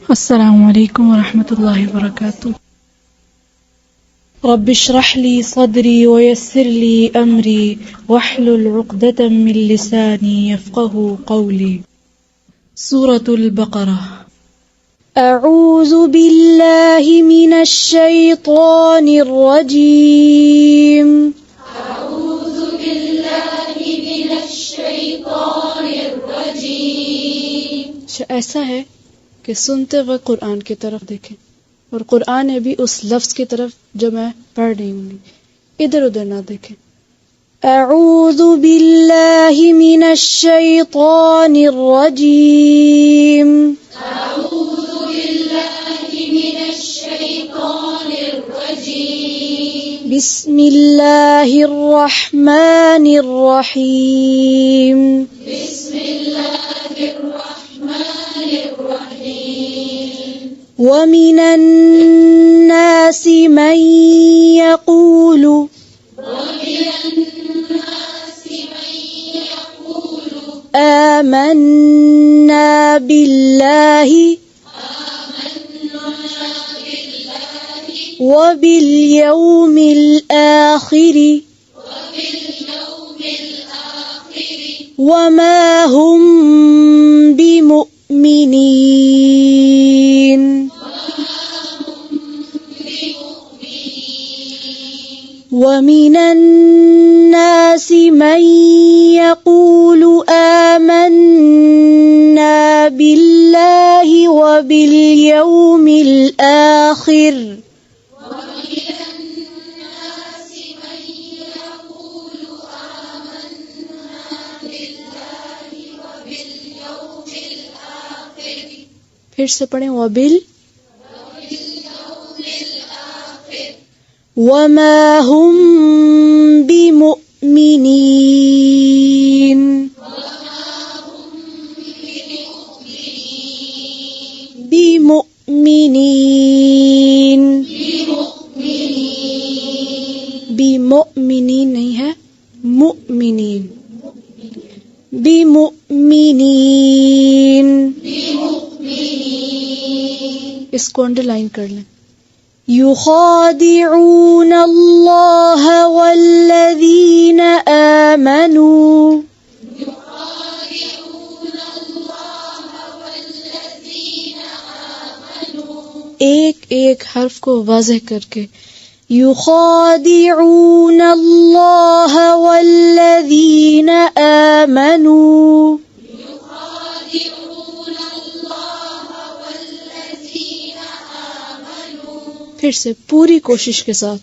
अस्सलामु अलैकुम वरहमतुल्लाहि वबरकातुह। रब्बि इश्रह ली सदरी वयस्सिर ली अमरी वहलुल उक़दतम मिन लिसानी यफ़क़हू क़ौली। सूरतुल बक़रा। अऊज़ु बिल्लाहि मिनश शैतानिर रजीम। अऊज़ु बिल्लाहि मिनश शैतानिर रजीम। ऐसा है कि सुनते वक्त कुरान की तरफ देखें और कुरान में भी उस लफ्ज़ की तरफ जो मैं पढ़ रही हूँ, इधर उधर ना देखें। अऊज़ु बिल्लाहि मिनश शैतानिर रजीम। अऊज़ु बिल्लाहि मिनश शैतानिर रजीम। बिस्मिल्लाहिर रहमानिर रहीम। बिस्मिल्लाहिर रहमानिर रहीम। वमिनन नासि मन यक़ूलु आमन्ना बिल्लाहि वबिल यौमिल आखिरि वमा हुम बिमुअ्मिनीन। वमिनन नासि मन यक़ूलु आमन्ना बिल्लाहि वबिल यौमिल आखिर फिर से पढ़ें। वबिल वमा हुम बिमुअ्मिनीन। बिमुअ्मिनीन बिमुअ्मिनीन नहीं है, मुअ्मिनीन। बिमुअ्मिनीन इसको अंडरलाइन कर लें। युखादिऊन अल्लाह वल्लज़ीन आमनू। एक एक हर्फ को वाज़ेह करके। युखादिऊन अल्लाह वल्लज़ीन आमनू। फिर से पूरी कोशिश के साथ।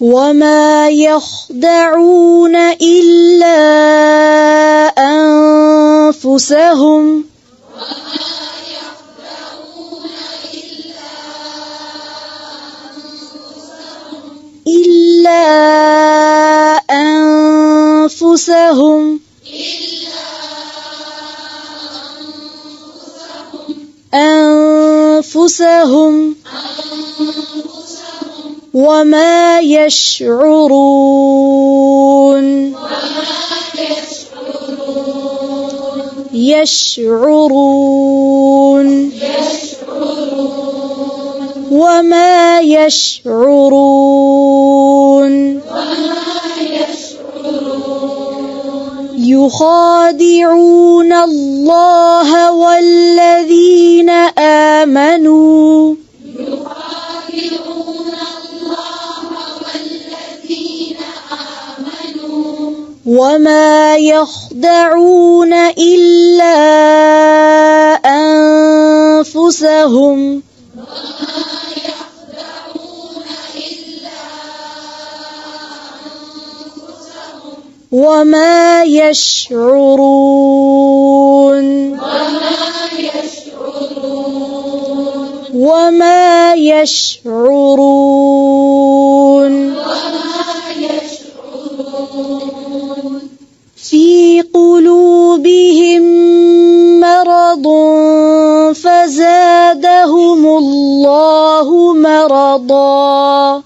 वमा यख़दऊन इल्ला अनफुसहुम इल्ला अनफुसहुम أنفسهم وما يشعرون يشعرون وما يشعرون يخادعون الله والذين آمنوا وما يخدعون إلا أنفسهم وما يشعرون وما يشعرون في قلوبهم مرض فزادهم الله مرضا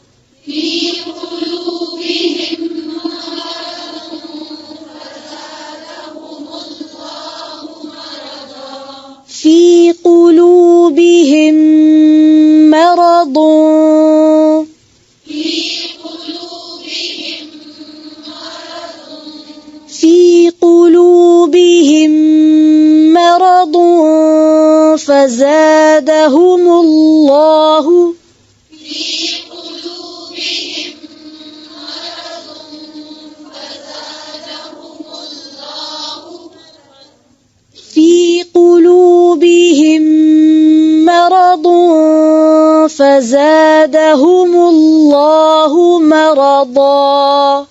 فزادهم الله في قلوبهم مرض فزادهم الله مرضا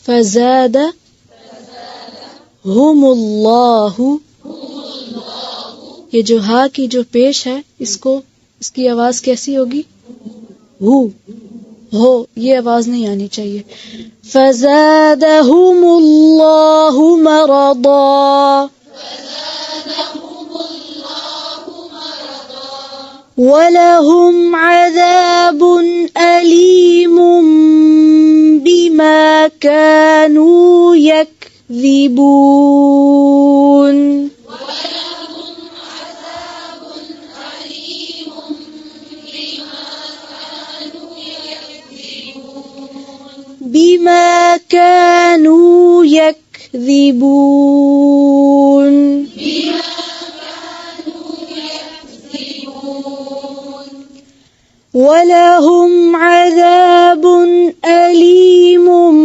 فزادهم الله ये जो हा की जो पेश है इसकी आवाज कैसी होगी? हु हो, ये आवाज नहीं आनी चाहिए। फज़ादहुमुल्लाहु मरदा वलहुम अज़ाबुन अलीमुम बिमा कानू यक्ज़िबून बिमा कानू यक्ज़िबून वलहुम अज़ाबुन अलीमुम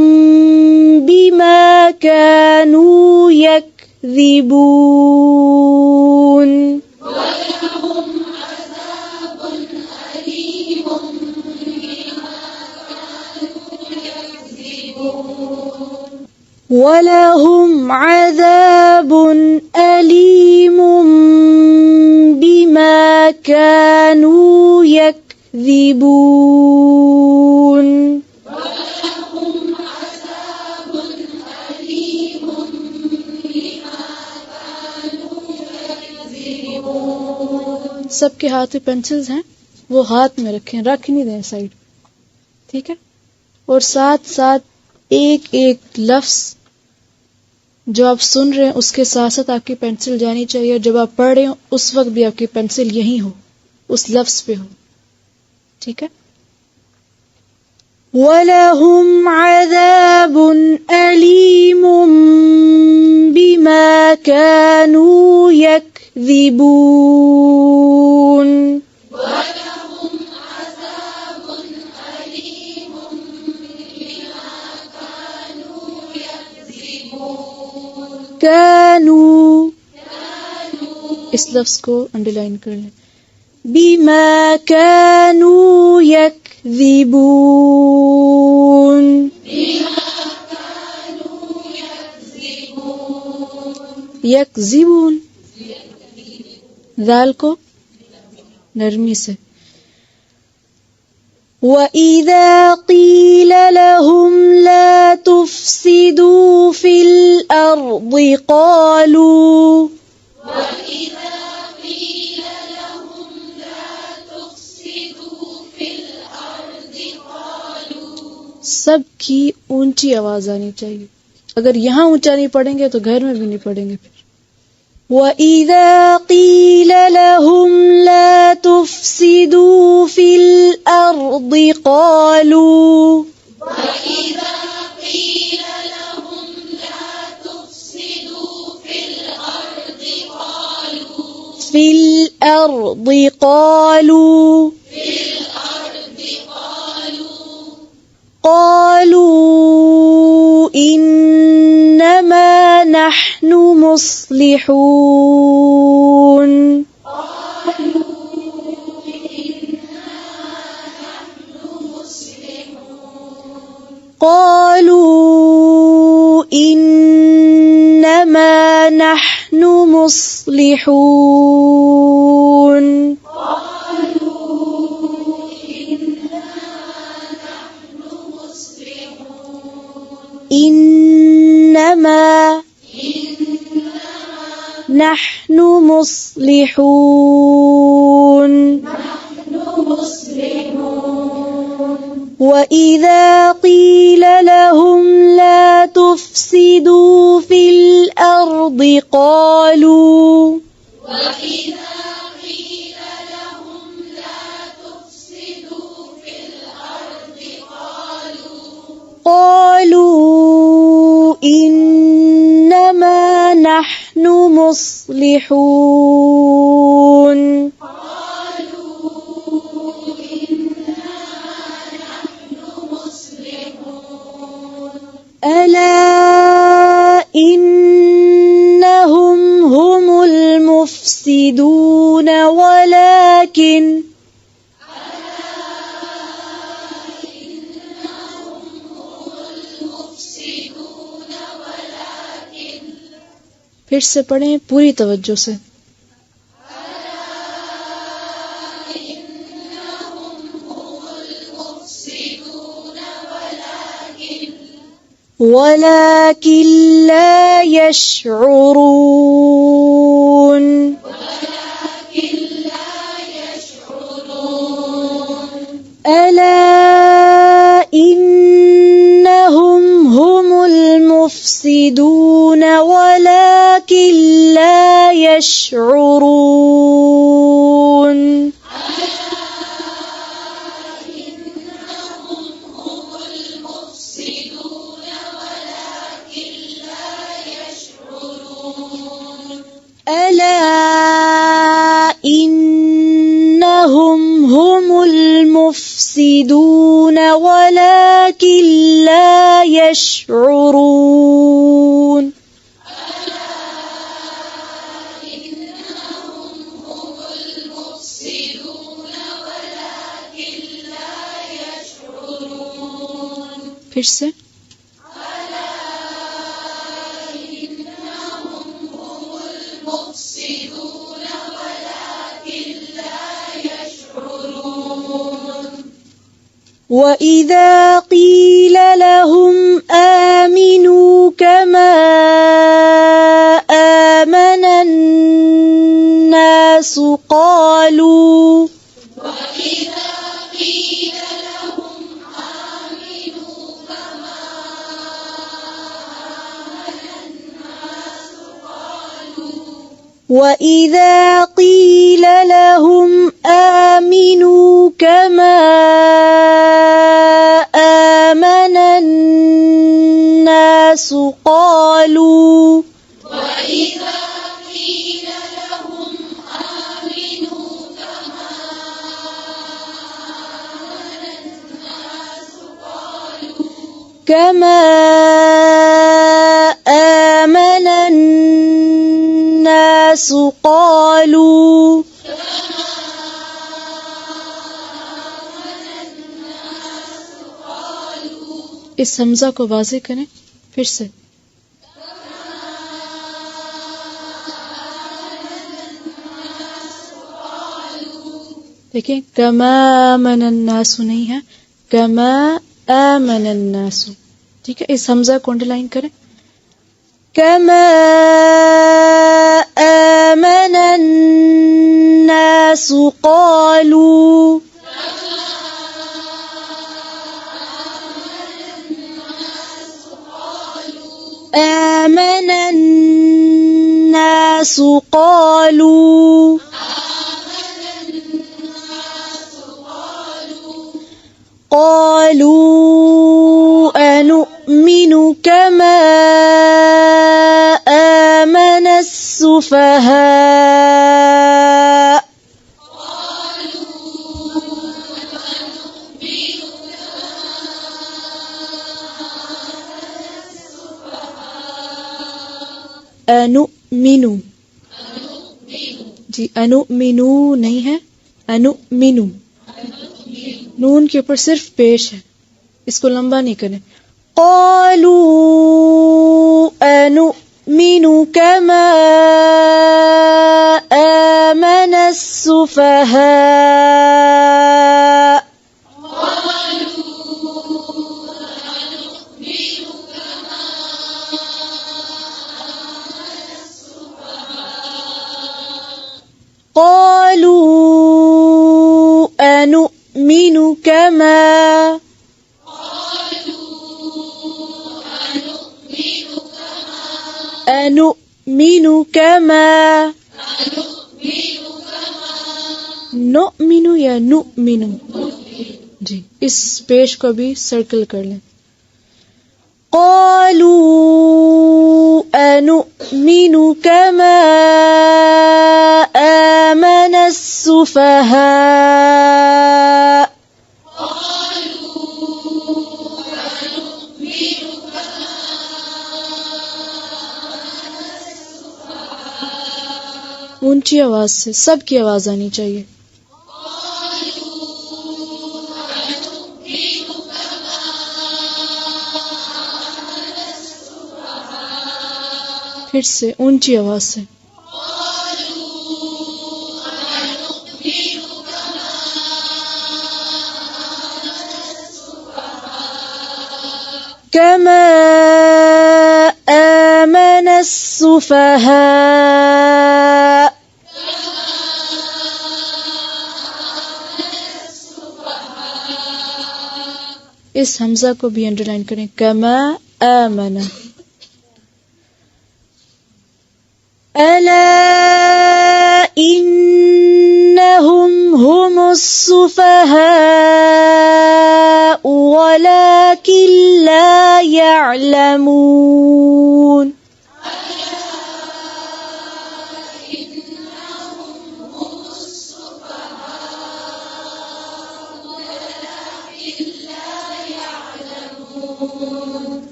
बिमा कानू यक्ज़िबून वलहुम अज़ाबुन अलीमुम बिमा कानू यक्ज़िबून सबके हाथ में पेंसिल्स हैं, वो हाथ में रखें, रख नहीं दें साइड, ठीक है। और साथ साथ एक एक लफ्ज जो आप सुन रहे हैं उसके साथ साथ आपकी पेंसिल जानी चाहिए। जब आप पढ़ रहे हो उस वक्त भी आपकी पेंसिल यहीं हो, उस लफ्ज पे हो, ठीक है। वलहुम अज़ाबुन अलीमुम बिमा कानू यक्ज़िबून कानू, इस लफ्ज को अंडरलाइन कर लें। बिमा कानू यक्ज़िबून यक्ज़िबून, दाल को नरमी से। वइज़ा क़ील लहुम ला तुफ़सिदू फ़िल अर्ज़ि क़ालू सबकी ऊंची आवाज आनी चाहिए। अगर यहाँ ऊंचा नहीं पढ़ेंगे तो घर में भी नहीं पढ़ेंगे फिर। वइज़ा क़ील लहुम ला तुफ़सिदू फ़िल अर्ज़ि क़ालू फ़िल अर्ज़ि क़ालू क़ालू इन्नमा नहनु मुस्लिहून क़ालू इन्नमा नहनु मुस्लिहून इन्नमा नहनु मुस्लिहून वइज़ा क़ील लहुम ला तुफ़सिदू फ़िल अर्ज़ि क़ालू نحن مصلحون ألا إنهم هم المفسدون ولكن फिर से पढ़ें पूरी तवज्जो से ولكن لا يشعرون ألا إنهم هم المفسدون ولكن لا يشعرون ألا إنهم هم المفسدون ولكن لا يشعرون फिर से وإذا قيل لهم آمنوا كما آمن الناس قالوا وإذا قيل لهم آمنوا كما آمن الناس قالوا كما آمن الناس قالوا इस हमजा को वाज़े करें फिर से देखिए कमा आमनन्नासु नहीं है कमा आमनन्नासु ठीक है इस हमजा को अंडरलाइन करें कमा आमनन्नासु क़ालू آمن الناس قالوا أنؤمن كما آمن السفهاء अनुमिनु जी अनुमिनु नहीं है अनुमिनु नून के ऊपर सिर्फ पेश है इसको लंबा नहीं करें क़ालू अनुमिनु कमा आमन السفهاء قالوا أنؤمن كما أنؤمن كما نؤمن या नुमिनु जी इस पेश को भी सर्कल कर लें قالوا أنؤمن كما آمن السفهاء ऊंची आवाज से, सबकी आवाज आनी चाहिए। फिर से ऊंची आवाज से। कमा आमन السفهاء इस हमजा को भी अंडरलाइन करें। कमा आमना। अला इन्नहुम हुमुस सुफहाउ वलाकिन ला यअलमून।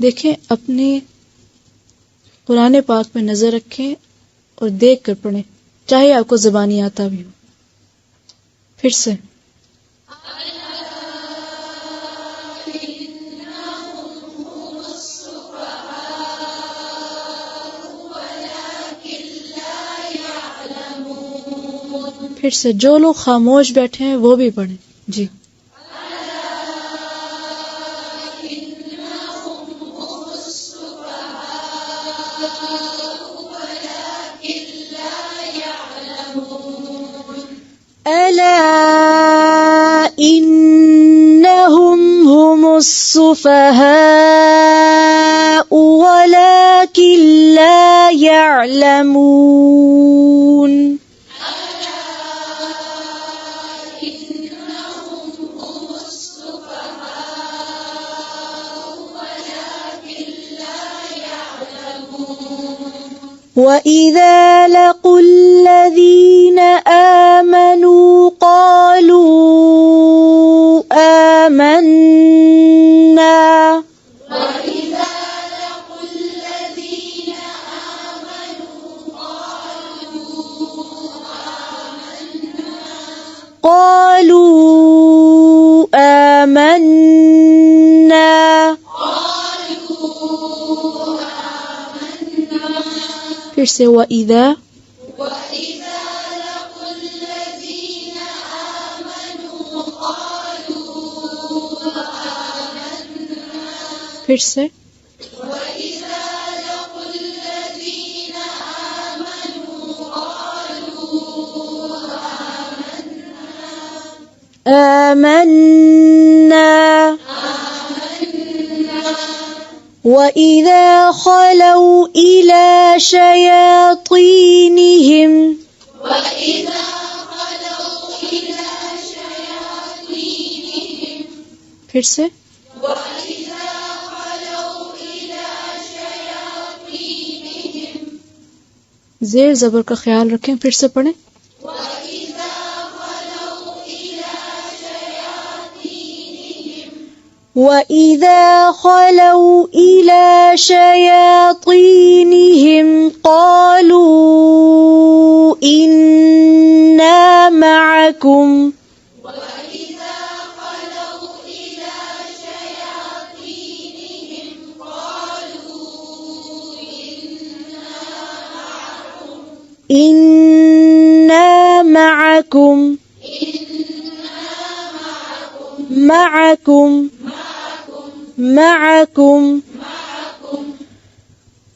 देखें, अपने कुरान पाक में नजर रखें और देख कर पढ़ें, चाहे आपको ज़बानी आता भी हो। फिर से जो लोग खामोश बैठे हैं वो भी पढ़ें। जी। अला इन्नहुम हुमुस सुफहाउ वलाकिन ला यअलमून। وَإِذَا لَقُوا الَّذِينَ آمَنُوا قَالُوا آمَنَّا फिर से वइज़ा फिर से آمنا وإذا خلوا إلى شياطينهم फिर से ज़ेर ज़बर का ख्याल रखें। फिर से पढ़ें। وَإِذَا خَلَوْا إِلَى شَيَاطِينِهِمْ قَالُوا إِنَّا مَعَكُمْ إِنَّا معكم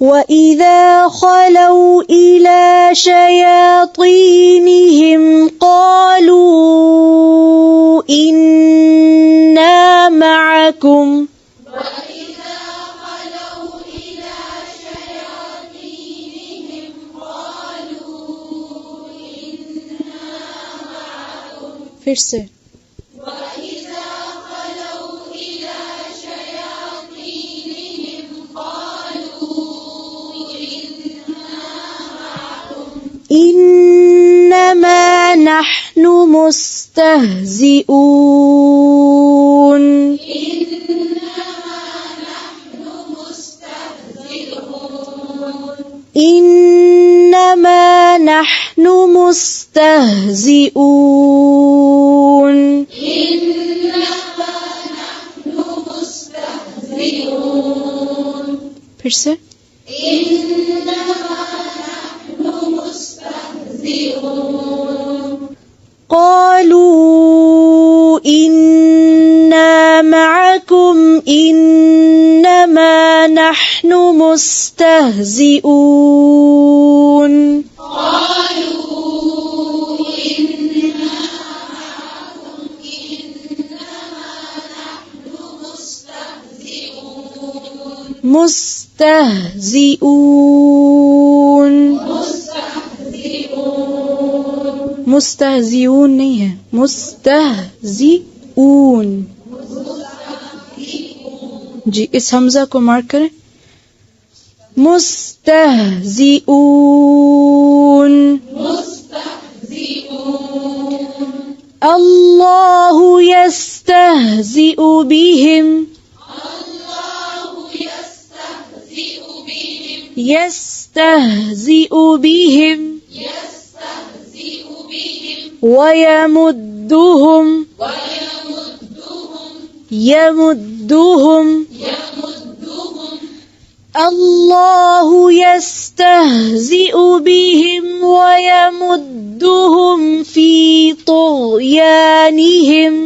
وَإِذَا خَلَوْا إِلَى شَيَاطِينِهِمْ قَالُوا إِنَّا مَعَكُمْ फिर से مستهزئون إنما نحن مستهزئون फिर से قالوا إنا معكم إنما نحن مستهزئون مستهزئون मुस्तहज़िऊन नहीं है, मुस्तहज़िऊन। जी, इस हमजा को मार्क करें। मुस्तहज़िऊन अल्लाहु यस्तहज़िउ बिहिम यस्तहज़िउ बिहिम वयमुद्दुहुम यमुद्दुहुम अल्लाहु यस्तहज़िउ बिहिम वयमुद्दुहुम फी तुग़यानिहिम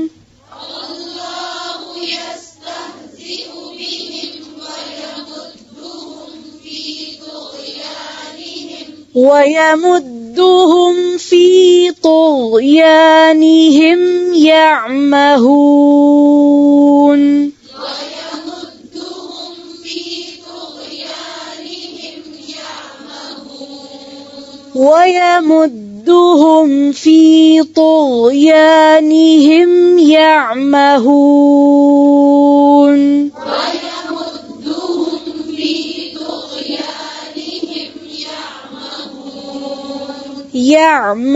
ويمدهم في طغيانهم يعمهون ويمدهم في طغيانهم يعمهون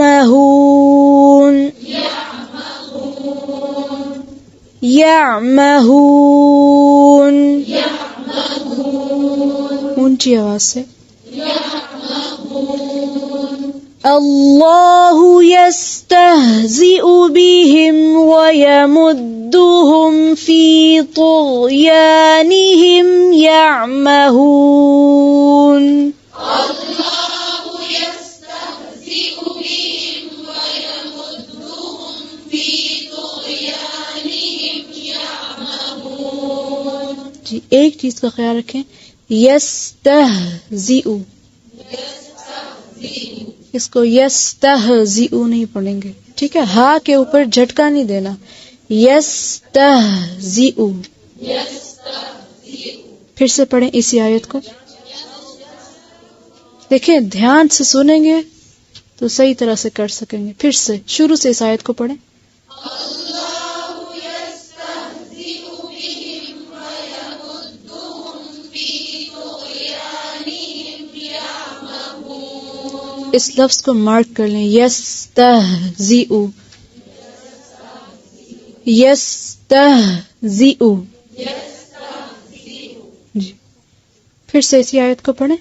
يعمهون يعمهون ऊंची आवाज से الله يستهزئ بهم ويمدهم في طغيانهم يعمهون जी, एक चीज का ख्याल रखें, यस्तहज़िउ, इसको यस्तहज़िउ नहीं पढ़ेंगे, ठीक है। हा के ऊपर झटका नहीं देना, यस्तहज़िउ। फिर से पढ़ें इसी आयत को। देखिए, ध्यान से सुनेंगे तो सही तरह से कर सकेंगे। फिर से शुरू से इस आयत को पढ़ें। इस लफ्ज को मार्क कर लें, यस्तहज़िउ, यस्तहज़िउ। जी, फिर से इसी आयत को पढ़ें।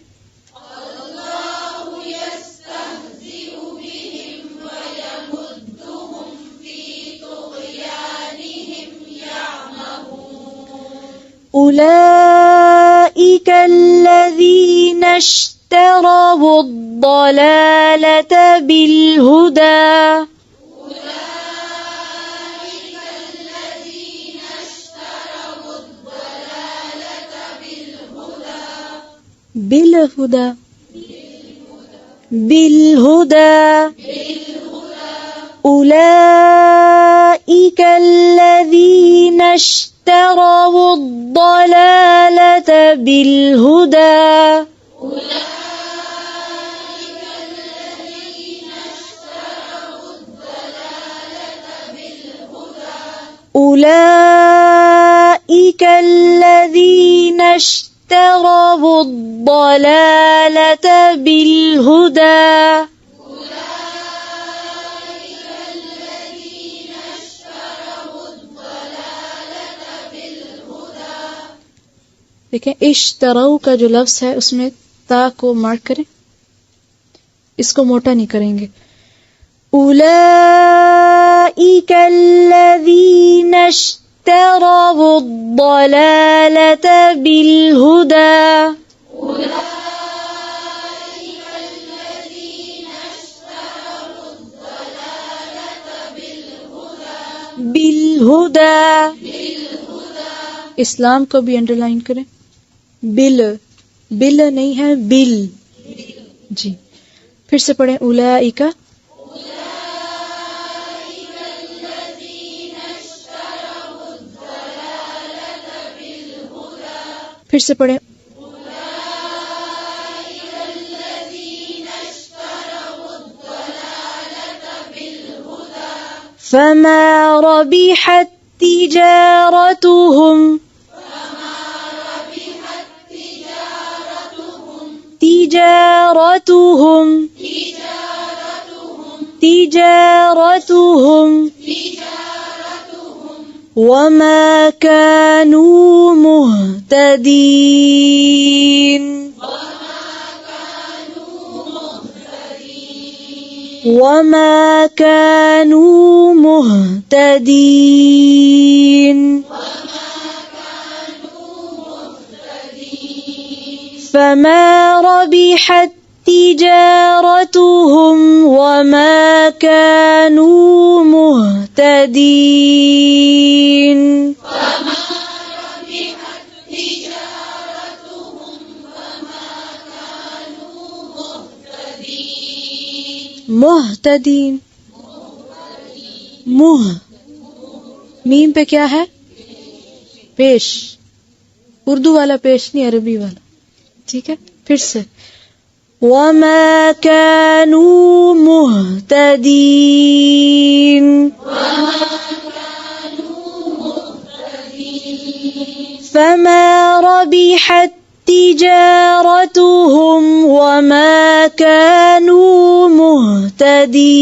أولئك الذين اشتروا الضلالة بالهدى بالهدى بالهدى أولئك الذين اشتروا الضلالة بالهدى أولئك الذين اشتروا الضلالة بالهدى देखें इश्तरऊ का जो लफ्ज है उसमें ता को मार्क करें, इसको मोटा नहीं करेंगे। उलाइका अल्लज़ीना इश्तरऊ अद-दलालता बिल-हुदा, बिल-हुदा, इस्लाम को भी अंडरलाइन करें। बिल, बिल नहीं है, बिल जी। फिर से पढ़ें उलाइका, फिर से पढ़ें फमा रबिहत तिजारतुहुम, तिजारतुहुम, तिजारतुहुम वमा कानू मुहतदीन, वमा कानू मुहतदीन, फमा रबिहत तिजारतुहुम वमा कानू मुहतदीन, मुहतदीन, मुह, मीम पे क्या है? पेश, उर्दू वाला पेश नहीं, अरबी वाला, ठीक है। फिर से वमा कानू मुहतदीन, फमा रबिहत तिजारतुहुम वमा कानू मुहतदीन,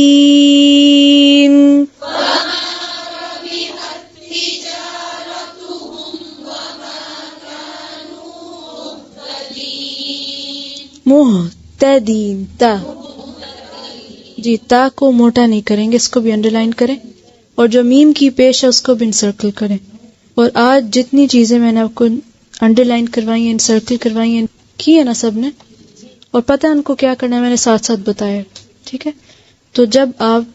मुहतदीन, ता जी, ता को मोटा नहीं करेंगे, इसको भी अंडरलाइन करें और जो मीम की पेश है उसको भी इंसर्कल करें। और आज जितनी चीजें मैंने आपको अंडरलाइन करवाई हैं, इंसर्कल करवाई हैं, की है ना सबने, और पता है उनको क्या करना है, मैंने साथ साथ बताया, ठीक है। तो जब आप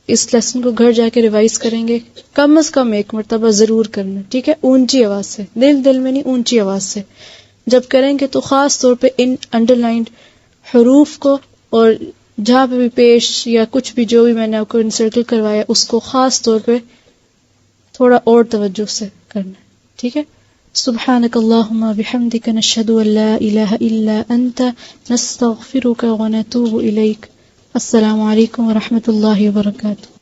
इस लेसन को घर जाके रिवाइज करेंगे, कम से कम एक मरतबा जरूर करना, ठीक है, ऊंची आवाज से, दिल दिल में नहीं, ऊंची आवाज से जब करेंगे तो खास तौर पे इन अंडरलाइंड हरूफ को और जहाँ पे भी पेश या कुछ भी जो भी मैंने आपको इंसर्कल करवाया उसको खास तौर पे थोड़ा और तवज्जो से करना, ठीक है। सुब्हानक अल्लाहुम्मा बिहम्दिका नशहदु अन ला इलाहा इल्ला अंता नस्तगफिरुका व नतूबु इलैक। अस्सलामु अलैकुम व रहमतुल्लाहि व बरकातुहू।